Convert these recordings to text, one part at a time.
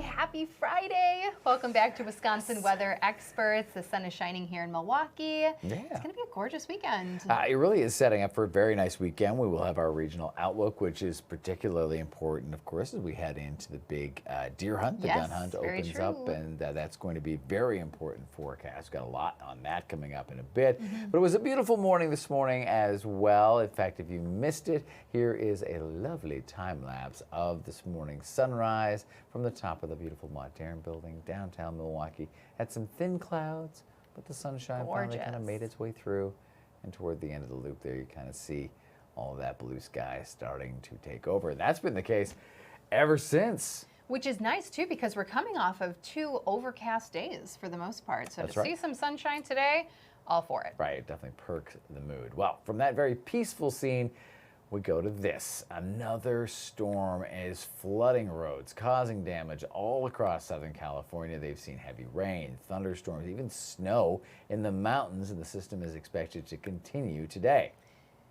everybody. Happy Friday. Welcome back to Wisconsin Weather Experts. The sun is shining here in Milwaukee. Yeah. It's going to be a gorgeous weekend. It really is setting up for a very nice weekend. We will have our regional outlook, which is particularly important, of course, as we head into the big deer hunt. The gun hunt opens up, and that's going to be very important forecast. We've got a lot on that coming up in a bit. But it was a beautiful morning this morning as well. In fact, if you missed it, here is a lovely time lapse of this morning's sunrise from the top of the beautiful modern building downtown Milwaukee. Had some thin clouds, but the sunshine finally kind of made its way through. And toward the end of the loop there, you kind of see all of that blue sky starting to take over. And that's been the case ever since. Which is nice, too, because we're coming off of 2 overcast days for the most part. So to see some sunshine today, all for it. Right, it definitely perks the mood. Well, from that very peaceful scene, we go to this. Another storm is flooding roads, causing damage all across Southern California. They've seen heavy rain, thunderstorms, even snow in the mountains, and the system is expected to continue today.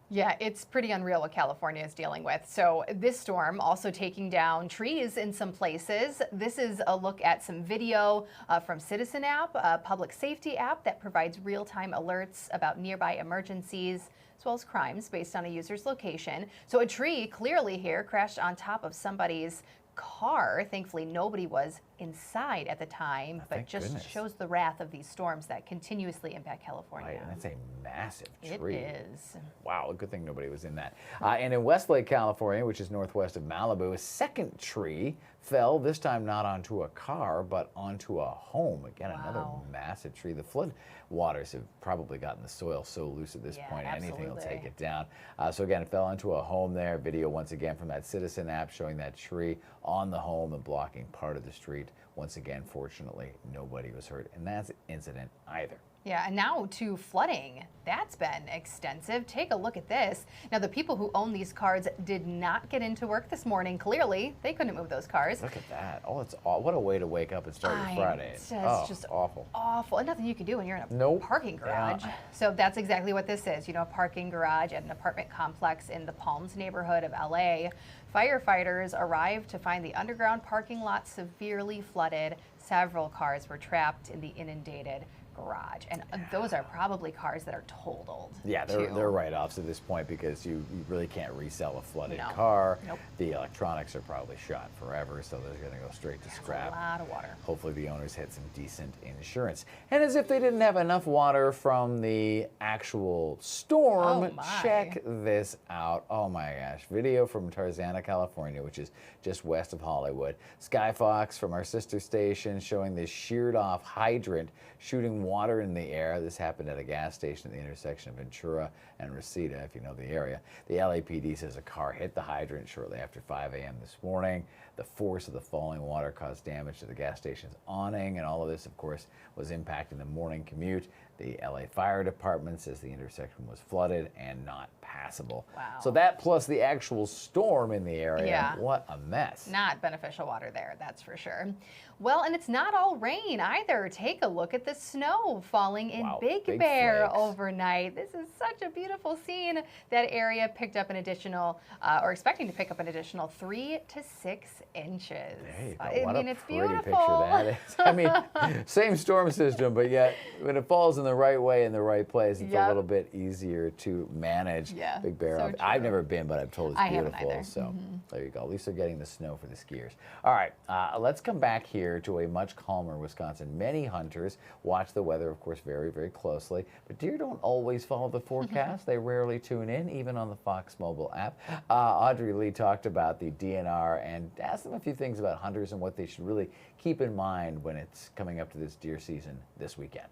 Yeah, it's pretty unreal what California is dealing with. So this storm also taking down trees in some places. This is a look at some video from Citizen app, a public safety app that provides real-time alerts about nearby emergencies, as well as crimes based on a user's location. So a tree clearly here crashed on top of somebody's car. Thankfully, nobody was inside at the time, but just shows the wrath of these storms that continuously impact California. Right, and that's a massive tree. It is. Wow, a good thing nobody was in that. And in Westlake, California, which is northwest of Malibu, a second tree fell, this time not onto a car, but onto a home. Again, another massive tree. The flood waters have probably gotten the soil so loose at this point, anything will take it down. So again, it fell onto a home there. Video once again from that Citizen app showing that tree on the home and blocking part of the street. Once again, fortunately, nobody was hurt in that incident either. Yeah, and now to flooding. That's been extensive. Take a look at this. Now, the people who own these cars did not get into work this morning. Clearly, they couldn't move those cars. Look at that. Oh, it's what a way to wake up and start your Friday. It's just awful. Awful. And nothing you can do when you're in a parking garage. So that's exactly what this is. You know, a parking garage at an apartment complex in the Palms neighborhood of LA. Firefighters arrived to find the underground parking lot severely flooded. Several cars were trapped in the inundated garage, and those are probably cars that are totaled. Yeah, they're write-offs at this point because you really can't resell a flooded car. The electronics are probably shot forever, so they're going to go straight to scrap. A lot of water. Hopefully the owners had some decent insurance. And as if they didn't have enough water from the actual storm, check this out. Oh my gosh, video from Tarzana, California, which is just west of Hollywood. Sky Fox from our sister station showing this sheared off hydrant shooting water in the air. This happened at a gas station at the intersection of Ventura and Reseda, if you know the area. The LAPD says a car hit the hydrant shortly after 5 a.m. this morning. The force of the falling water caused damage to the gas station's awning, and all of this, of course, was impacting the morning commute. The LA Fire Department says the intersection was flooded and not passable. Wow. So that plus the actual storm in the area, what a mess. Not beneficial water there, that's for sure. Well, and it's not all rain either. Take a look at the snow falling in Big Bear overnight. This is such a beautiful scene. That area picked up an additional, or expecting to pick up an additional 3 to 6 inches. What a pretty picture that is. I mean, same storm system, but yet when it falls in the right way in the right place, it's a little bit easier to manage. Big Bear. I've never been, but I'm told it's beautiful. So there you go. At least they're getting the snow for the skiers. All right, let's come back here to a much calmer Wisconsin. Many hunters watch the weather, of course, very, very closely, but deer don't always follow the forecast. They rarely tune in, even on the Fox mobile app. Audrey Lee talked about the DNR and asked them a few things about hunters and what they should really keep in mind when it's coming up to this deer season this weekend.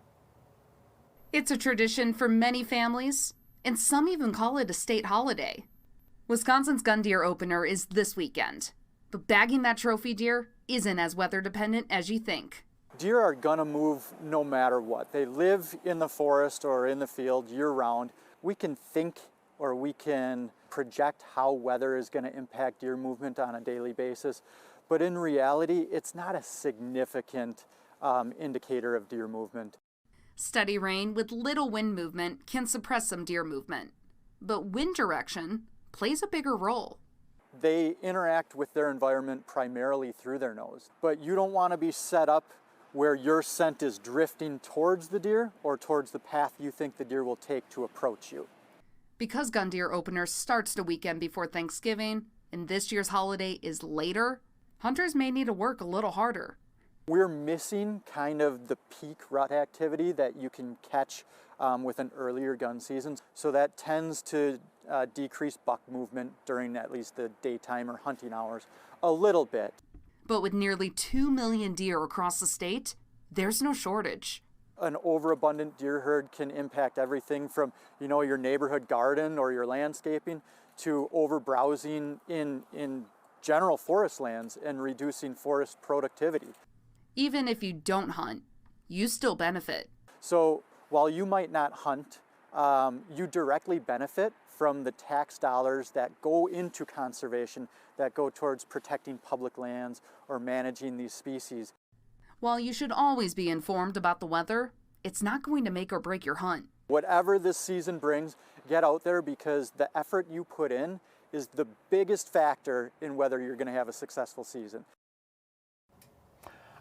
It's a tradition for many families, and some even call it a state holiday. Wisconsin's gun deer opener is this weekend, but bagging that trophy deer isn't as weather dependent as you think. Deer are gonna move no matter what. They live in the forest or in the field year round. We can think or we can project how weather is gonna impact deer movement on a daily basis, but in reality, it's not a significant indicator of deer movement. Steady rain with little wind movement can suppress some deer movement, but wind direction plays a bigger role. They interact with their environment primarily through their nose. But you don't want to be set up where your scent is drifting towards the deer or towards the path you think the deer will take to approach you. Because Gun Deer Opener starts the weekend before Thanksgiving, and this year's holiday is later, hunters may need to work a little harder. We're missing kind of the peak rut activity that you can catch with an earlier gun season. So that tends to decrease buck movement during at least the daytime or hunting hours a little bit. But with nearly 2 million deer across the state, there's no shortage. An overabundant deer herd can impact everything from, your neighborhood garden or your landscaping to overbrowsing in general forest lands and reducing forest productivity. Even if you don't hunt, you still benefit. So while you might not hunt, you directly benefit from the tax dollars that go into conservation, that go towards protecting public lands or managing these species. While you should always be informed about the weather, it's not going to make or break your hunt. Whatever this season brings, get out there, because the effort you put in is the biggest factor in whether you're going to have a successful season.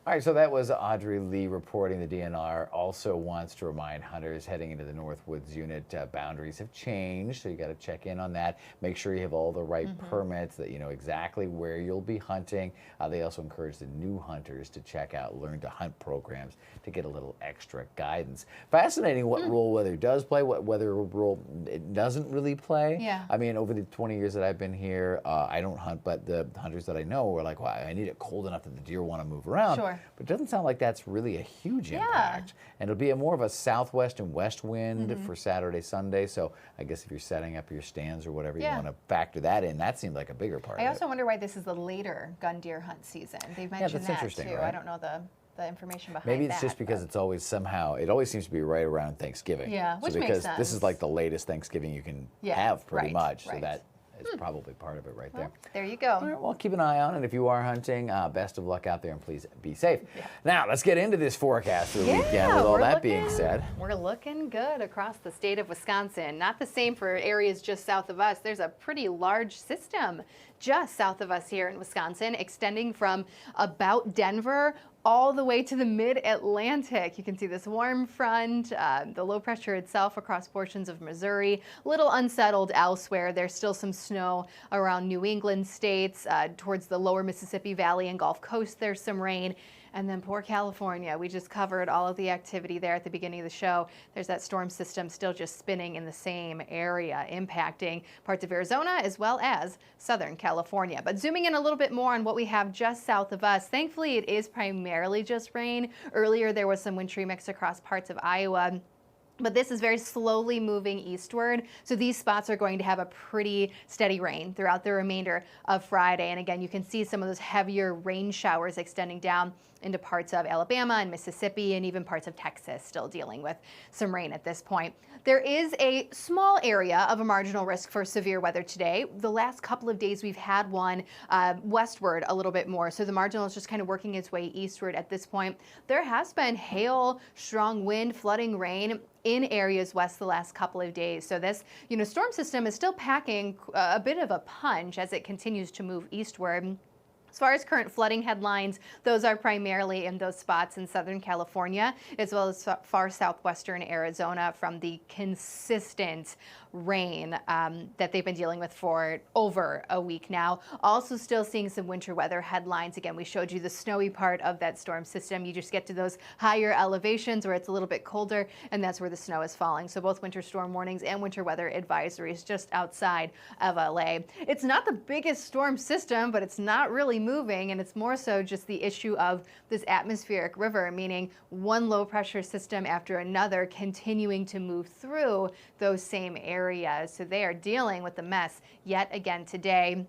All right, so that was Audrey Lee reporting. The DNR also wants to remind hunters heading into the Northwoods unit boundaries have changed, so you got to check in on that. Make sure you have all the right permits, that you know exactly where you'll be hunting. They also encourage the new hunters to check out Learn to Hunt programs to get a little extra guidance. Fascinating what role weather does play, what weather role it doesn't really play. Yeah. I mean, over the 20 years that I've been here, I don't hunt, but the hunters that I know are like, well, I need it cold enough that the deer want to move around. Sure. But it doesn't sound like that's really a huge impact. And it'll be more of a southwest and west wind for Saturday, Sunday. So I guess if you're setting up your stands or whatever, you want to factor that in. That seemed like a bigger part of it. I also wonder why this is the later gun deer hunt season. They've mentioned that's that interesting, too. right? I don't know the information behind Maybe that. it's just because it's always somehow, it always seems to be right around Thanksgiving. Yeah, which so makes because sense. this is like the latest Thanksgiving you can have pretty much. So right. that is probably part of it right there. There you go. All right, well, keep an eye on it. If you are hunting, best of luck out there, and please be safe. Now, let's get into this forecast for the weekend. With all that being said, we're looking good across the state of Wisconsin. Not the same for areas just south of us. There's a pretty large system just south of us here in Wisconsin, extending from about Denver all the way to the mid-Atlantic. You can see this warm front, the low pressure itself across portions of Missouri, a little unsettled elsewhere. There's still some snow around New England states, towards the lower Mississippi Valley and Gulf Coast there's some rain. And then poor California, we just covered all of the activity there at the beginning of the show. There's that storm system still just spinning in the same area, impacting parts of Arizona as well as Southern California. But zooming in a little bit more on what we have just south of us, thankfully it is primarily just rain. Earlier there was some wintry mix across parts of Iowa. But this is very slowly moving eastward, so these spots are going to have a pretty steady rain throughout the remainder of Friday. And again, you can see some of those heavier rain showers extending down into parts of Alabama and Mississippi and even parts of Texas still dealing with some rain at this point. There is a small area of a marginal risk for severe weather today. The last couple of days we've had one westward a little bit more, so the marginal is just kind of working its way eastward at this point. There has been hail, strong wind, flooding, rain in areas west the last couple of days. So this, storm system is still packing a bit of a punch as it continues to move eastward. As far as current flooding headlines, those are primarily in those spots in Southern California, as well as far southwestern Arizona from the consistent rain that they've been dealing with for over a week now. Also still seeing some winter weather headlines. Again, we showed you the snowy part of that storm system. You just get to those higher elevations where it's a little bit colder, and that's where the snow is falling. So both winter storm warnings and winter weather advisories just outside of LA. It's not the biggest storm system, but it's not really moving, and it's more so just the issue of this atmospheric river, meaning one low pressure system after another continuing to move through those same areas. So they are dealing with the mess yet again today.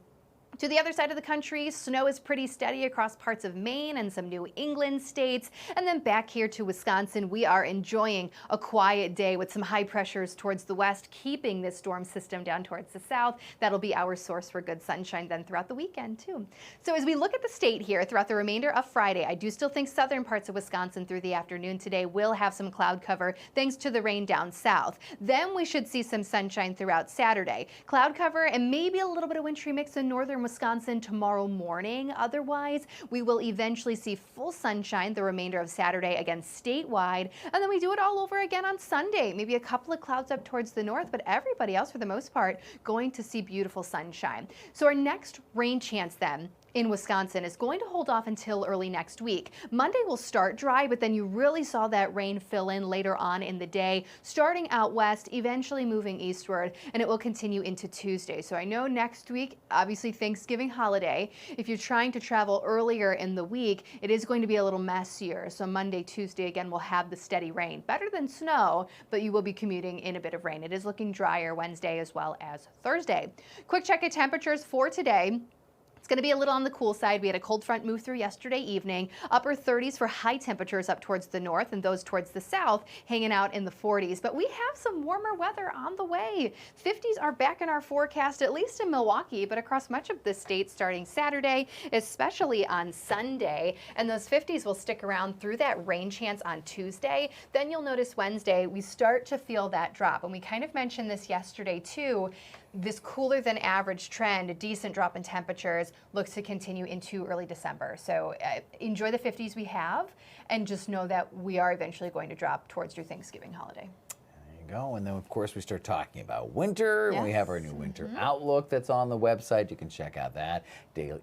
To the other side of the country, snow is pretty steady across parts of Maine and some New England states. And then back here to Wisconsin, we are enjoying a quiet day with some high pressures towards the west, keeping this storm system down towards the south. That'll be our source for good sunshine then throughout the weekend too. So as we look at the state here throughout the remainder of Friday, I do still think southern parts of Wisconsin through the afternoon today will have some cloud cover thanks to the rain down south. Then we should see some sunshine throughout Saturday. Cloud cover and maybe a little bit of wintry mix in northern northern Wisconsin tomorrow morning. Otherwise, we will eventually see full sunshine the remainder of Saturday, again statewide. And then we do it all over again on Sunday. Maybe a couple of clouds up towards the north, but everybody else, for the most part, going to see beautiful sunshine. So our next rain chance then in Wisconsin is going to hold off until early next week. Monday will start dry, but then you really saw that rain fill in later on in the day, starting out west, eventually moving eastward, and it will continue into Tuesday. So I know next week, obviously Thanksgiving holiday, if you're trying to travel earlier in the week, it is going to be a little messier. So Monday, Tuesday, again, we'll have the steady rain. Better than snow, but you will be commuting in a bit of rain. It is looking drier Wednesday as well as Thursday. Quick check of temperatures for today. It's going to be a little on the cool side. We had a cold front move through yesterday evening. Upper 30s for high temperatures up towards the north, and those towards the south hanging out in the 40s. But we have some warmer weather on the way. 50s are back in our forecast, at least in Milwaukee, but across much of the state starting Saturday, especially on Sunday. And those 50s will stick around through that rain chance on Tuesday. Then you'll notice Wednesday, we start to feel that drop. And we kind of mentioned this yesterday too. This cooler than average trend, a decent drop in temperatures, looks to continue into early December. So enjoy the 50s we have, and just know that we are eventually going to drop towards your Thanksgiving holiday. Go. And then, of course, we start talking about winter. Yes. We have our new winter outlook that's on the website. You can check out that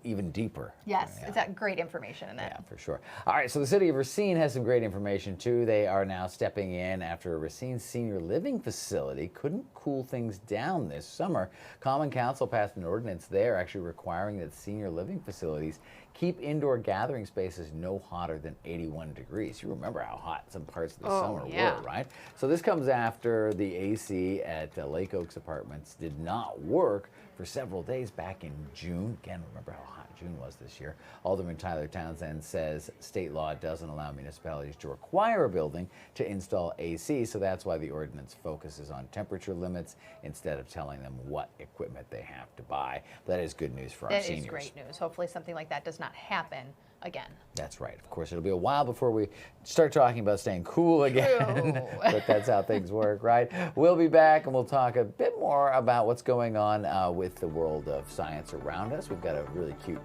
even deeper. Yes, it's got great information in it. Yeah, for sure. All right, so the city of Racine has some great information, too. They are now stepping in after a Racine senior living facility couldn't cool things down this summer. Common Council passed an ordinance there actually requiring that senior living facilities keep indoor gathering spaces no hotter than 81 degrees. You remember how hot some parts of the summer were, right? So this comes after the AC at Lake Oaks Apartments did not work for several days back in June. Again, remember how hot June was this year. Alderman Tyler Townsend says state law doesn't allow municipalities to require a building to install AC, so that's why the ordinance focuses on temperature limits instead of telling them what equipment they have to buy. That is good news for our seniors. That is great news. Hopefully something like that does not happen again. That's right. Of course, it'll be a while before we start talking about staying cool again. But that's how things work, right? We'll be back and we'll talk a bit more about what's going on with the world of science around us. We've got a really cute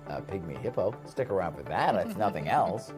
pygmy hippo. Stick around for that, if nothing else.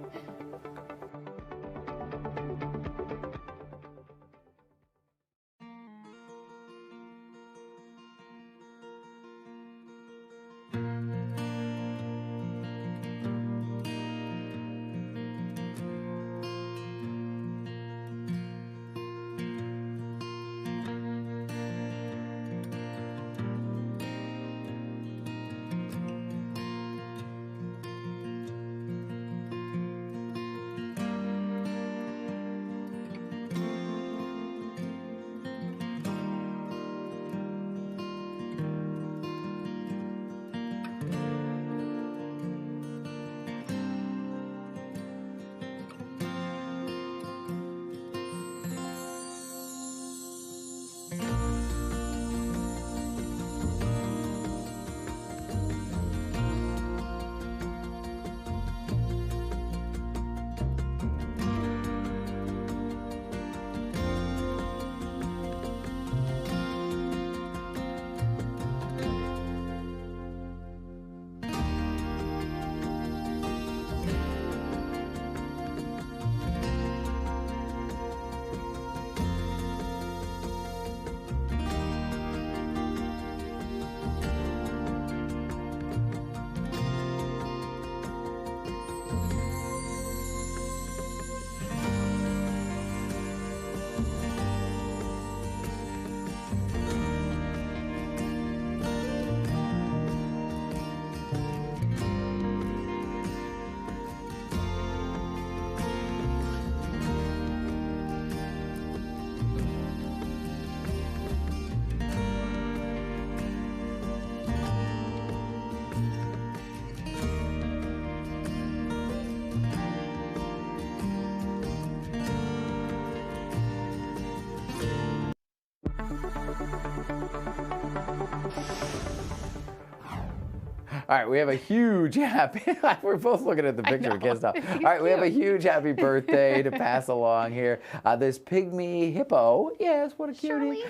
All right, we have a huge happy. We're both looking at the picture. We can't stop. All right, we have a huge happy birthday to pass along here. This pygmy hippo, yes, what a cutie,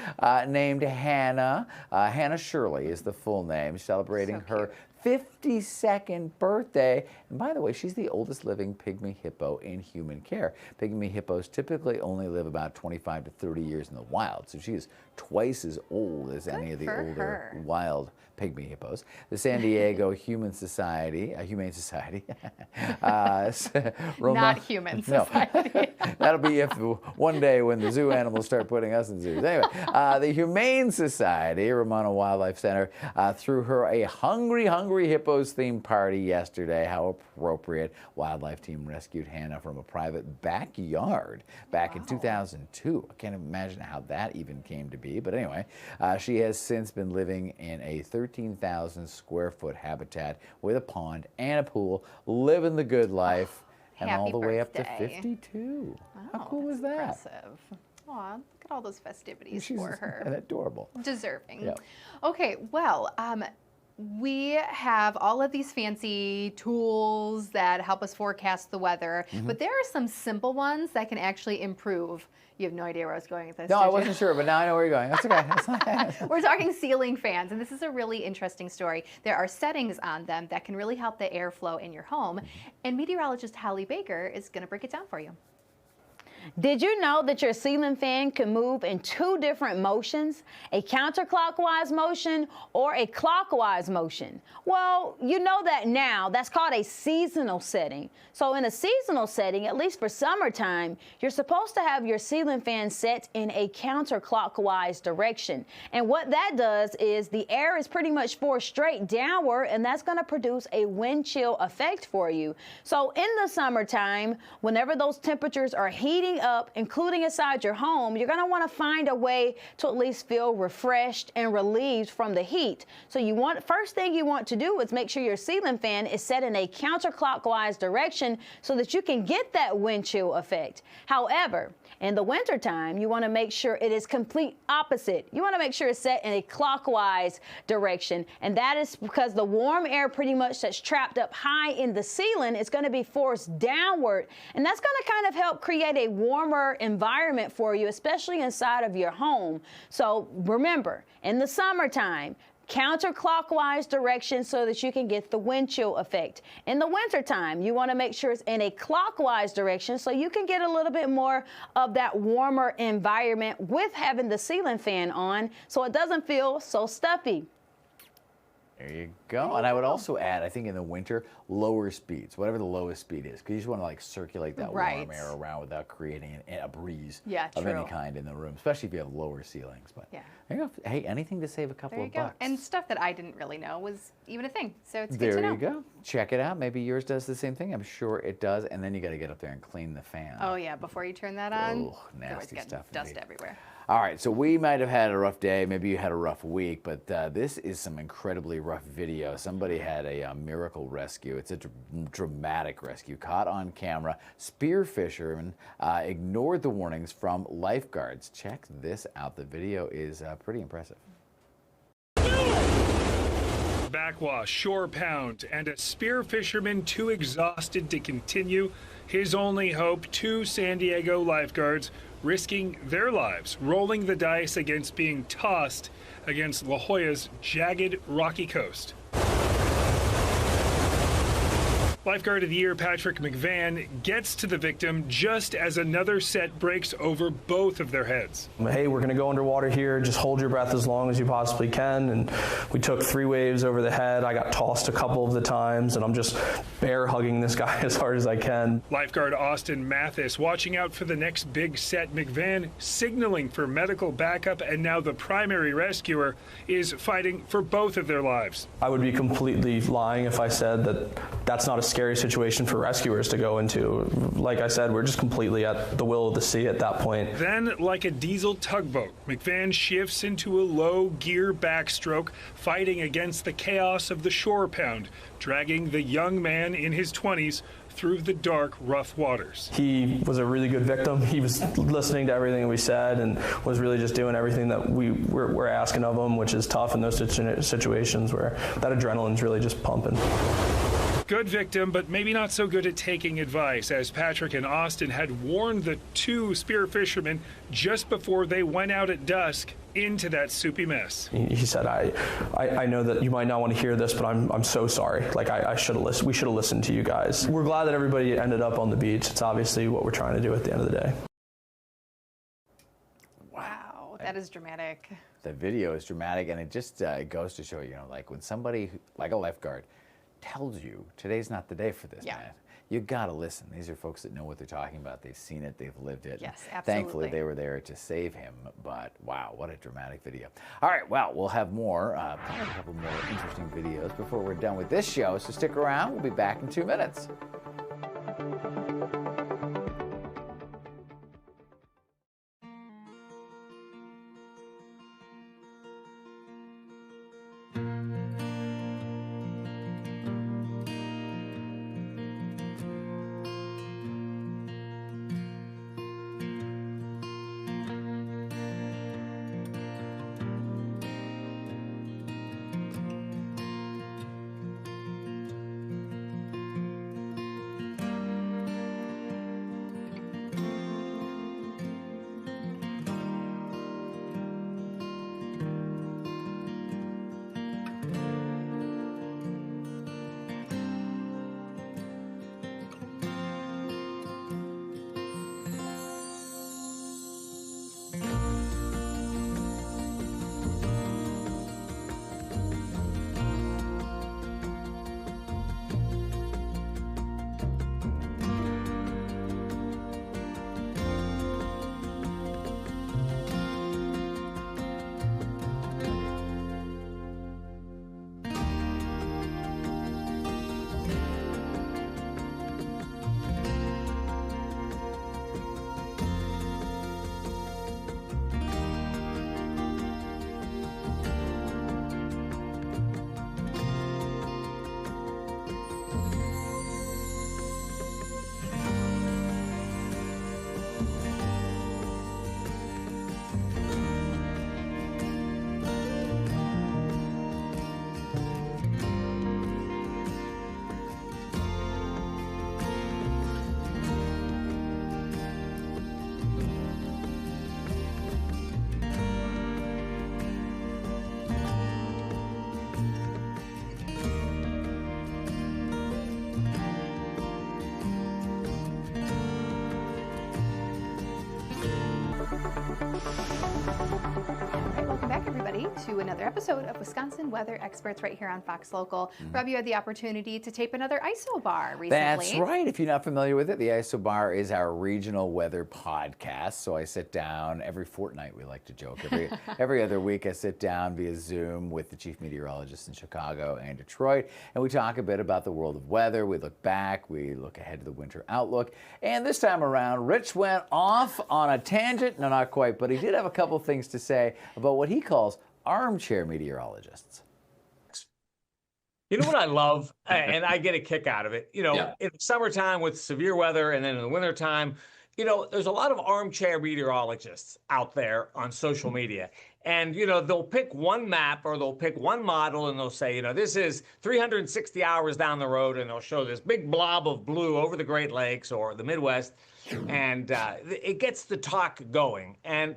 named Hannah. Hannah Shirley is the full name, celebrating her 52nd birthday. And by the way, she's the oldest living pygmy hippo in human care. Pygmy hippos typically only live about 25 to 30 years in the wild, so she is twice as old as any of the older wild pygmy hippos. The San Diego Humane Society, not Human Society. No, that'll be if one day when the zoo animals start putting us in zoos. Anyway, the Humane Society, Ramona Wildlife Center, threw her a Hungry Hippos themed party yesterday. How appropriate. Wildlife team rescued Hannah from a private backyard back in 2002. I can't imagine how that even came to be. But anyway, she has since been living in a 13,000 square foot habitat with a pond and a pool, living the good life, and all the way up to 52. How cool is that? Impressive. Aw, look at all those festivities for her. And adorable. Deserving. Yep. Okay, well, we have all of these fancy tools that help us forecast the weather, but there are some simple ones that can actually improve. You have no idea where I was going with this. No, I wasn't sure, but now I know where you're going. That's okay. We're talking ceiling fans, and this is a really interesting story. There are settings on them that can really help the airflow in your home, and meteorologist Holly Baker is going to break it down for you. Did you know that your ceiling fan can move in 2 different motions, a counterclockwise motion or a clockwise motion? Well, you know that now. That's called a seasonal setting. So in a seasonal setting, at least for summertime, you're supposed to have your ceiling fan set in a counterclockwise direction. And what that does is the air is pretty much forced straight downward, and that's going to produce a wind chill effect for you. So in the summertime, whenever those temperatures are heating up, including inside your home, you're going to want to find a way to at least feel refreshed and relieved from the heat. So first thing you want to do is make sure your ceiling fan is set in a counterclockwise direction so that you can get that wind chill effect. However, in the wintertime, you want to make sure it is complete opposite. You want to make sure it's set in a clockwise direction, and that is because the warm air pretty much that's trapped up high in the ceiling is going to be forced downward, and that's going to kind of help create a warmer environment for you, especially inside of your home. So remember, in the summertime, counterclockwise direction so that you can get the wind chill effect. In the wintertime, you want to make sure it's in a clockwise direction so you can get a little bit more of that warmer environment with having the ceiling fan on so it doesn't feel so stuffy. There you go. And I would also add, I think in the winter, lower speeds, whatever the lowest speed is, because you just want to like circulate that warm air around without creating a breeze of any kind in the room, especially if you have lower ceilings. But there you go. Hey, anything to save a couple of bucks. And stuff that I didn't really know was even a thing. So it's good to know. There you go. Check it out. Maybe yours does the same thing. I'm sure it does. And then you got to get up there and clean the fan. Oh yeah, before you turn that on. Oh, nasty stuff. Dust everywhere. All right, so we might have had a rough day, maybe you had a rough week, but this is some incredibly rough video. Somebody had a miracle rescue. It's a dramatic rescue caught on camera. Spear fishermen ignored the warnings from lifeguards. Check this out. The video is pretty impressive. Backwash, shore pound, and a spear fisherman too exhausted to continue. His only hope, 2 San Diego lifeguards risking their lives, rolling the dice against being tossed against La Jolla's jagged, rocky coast. Lifeguard of the Year Patrick McVan gets to the victim just as another set breaks over both of their heads. Hey, we're going to go underwater here. Just hold your breath as long as you possibly can. And we took 3 waves over the head. I got tossed a couple of the times, and I'm just bear hugging this guy as hard as I can. Lifeguard Austin Mathis watching out for the next big set. McVan signaling for medical backup, and now the primary rescuer is fighting for both of their lives. I would be completely lying if I said that that's not a scary situation for rescuers to go into. Like I said, we're just completely at the will of the sea at that point. Then, like a diesel tugboat, McVan shifts into a low gear backstroke, fighting against the chaos of the shore pound, dragging the young man in his 20s through the dark, rough waters. He was a really good victim. He was listening to everything we said and was really just doing everything that we're asking of him, which is tough in those situations where that adrenaline's really just pumping. Good victim, but maybe not so good at taking advice, as Patrick and Austin had warned the two spear fishermen just before they went out at dusk into that soupy mess. He said, I know that you might not want to hear this, but I'm so sorry. Like, I should have listened. We should have listened to you guys. We're glad that everybody ended up on the beach. It's obviously what we're trying to do at the end of the day. Wow, that is dramatic. The video is dramatic, and it just goes to show, like when somebody, like a lifeguard, tells you today's not the day for this, man. You got to listen. These are folks that know what they're talking about. They've seen it. They've lived it. Yes, absolutely. Thankfully, they were there to save him. But wow, what a dramatic video. All right, well, we'll have more, probably a couple more interesting videos before we're done with this show. So stick around. We'll be back in 2 minutes. To another episode of Wisconsin Weather Experts right here on Fox Local. Rob, you had the opportunity to tape another ISO bar recently. That's right. If you're not familiar with it, the ISO Bar is our regional weather podcast. So I sit down every fortnight, we like to joke. Every other week I sit down via Zoom with the chief meteorologists in Chicago and Detroit, and we talk a bit about the world of weather. We look back, we look ahead to the winter outlook. And this time around, Rich went off on a tangent. No, not quite, but he did have a couple things to say about what he calls armchair meteorologists. You know what I love, and I get a kick out of it, in the summertime with severe weather and then in the wintertime, there's a lot of armchair meteorologists out there on social media. And, they'll pick one map or they'll pick one model and they'll say, this is 360 hours down the road, and they'll show this big blob of blue over the Great Lakes or the Midwest. And it gets the talk going. And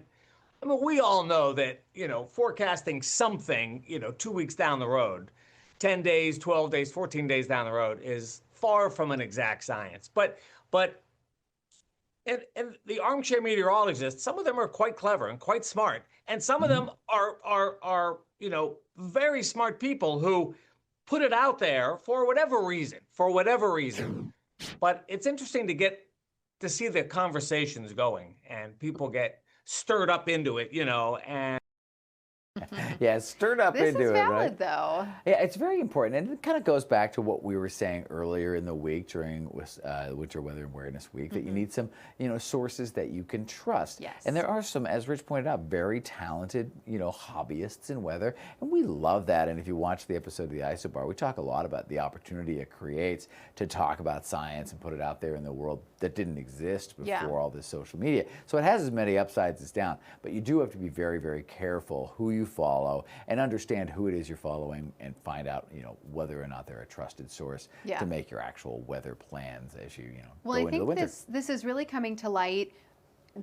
I mean, we all know that, forecasting something, 2 weeks down the road, 10 days, 12 days, 14 days down the road is far from an exact science. But the armchair meteorologists, some of them are quite clever and quite smart. And some of them are very smart people who put it out there for whatever reason. But it's interesting to see the conversations going and people get stirred up into it, and Yeah, stirred up This into is it, valid, right? though. Yeah, it's very important, and it kind of goes back to what we were saying earlier in the week during Winter Weather Awareness Week, that you need some, sources that you can trust. Yes. And there are some, as Rich pointed out, very talented, hobbyists in weather, and we love that. And if you watch the episode of the Isobar, we talk a lot about the opportunity it creates to talk about science and put it out there in the world that didn't exist before all this social media. So it has as many upsides as downs, but you do have to be very, very careful who you follow and understand who it is you're following and find out, whether or not they're a trusted source to make your actual weather plans as you, well, go into the winter. I think this is really coming to light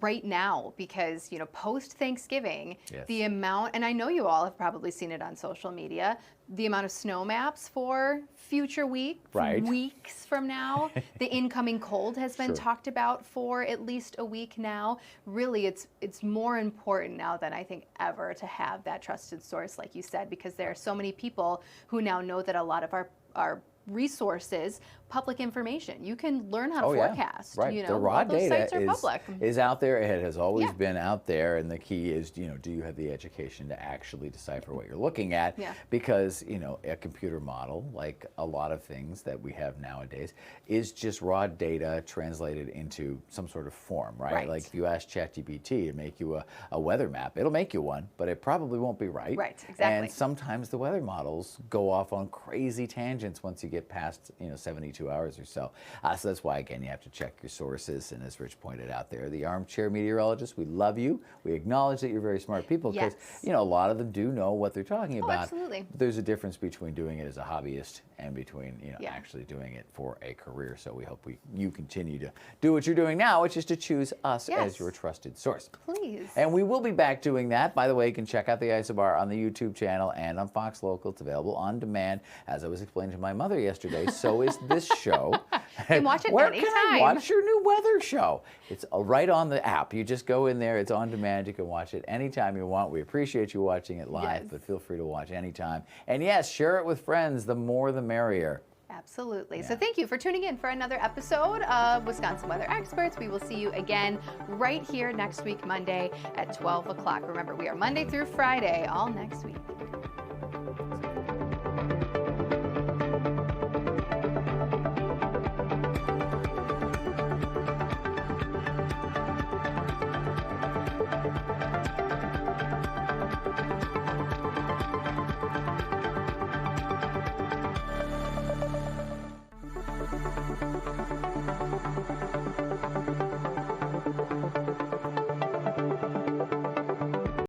right now because, post Thanksgiving, the amount, and I know you all have probably seen it on social media, the amount of snow maps for future weeks from now. The incoming cold has been talked about for at least a week now. Really, it's more important now than I think ever to have that trusted source, like you said, because there are so many people who now know that a lot of our resources, public information. You can learn how to forecast. Right. The raw those data sites are public. is out there. It has always been out there, and the key is, do you have the education to actually decipher what you're looking at? Because, a computer model, like a lot of things that we have nowadays, is just raw data translated into some sort of form, right? Like if you ask ChatGPT to make you a weather map, it'll make you one, but it probably won't be right. Right, exactly. And sometimes the weather models go off on crazy tangents once you get past 72 hours or so. So that's why, again, you have to check your sources. And as Rich pointed out there, the armchair meteorologists, we love you. We acknowledge that you're very smart people because a lot of them do know what they're talking about. Absolutely. But there's a difference between doing it as a hobbyist and between actually doing it for a career. So we hope you continue to do what you're doing now, which is to choose us as your trusted source. Please. And we will be back doing that. By the way, you can check out the Isobar on the YouTube channel and on Fox Local. It's available on demand. As I was explaining to my mother yesterday, so is this show. You can watch it Where anytime. can I watch your new weather show? It's right on the app. You just go in there. It's on demand. You can watch it anytime you want. We appreciate you watching it live, but feel free to watch anytime. And yes, share it with friends. The more, the merrier. Absolutely. So thank you for tuning in for another episode of Wisconsin Weather Experts. We will see you again right here next week, Monday at 12 o'clock. Remember, we are Monday through Friday, all next week.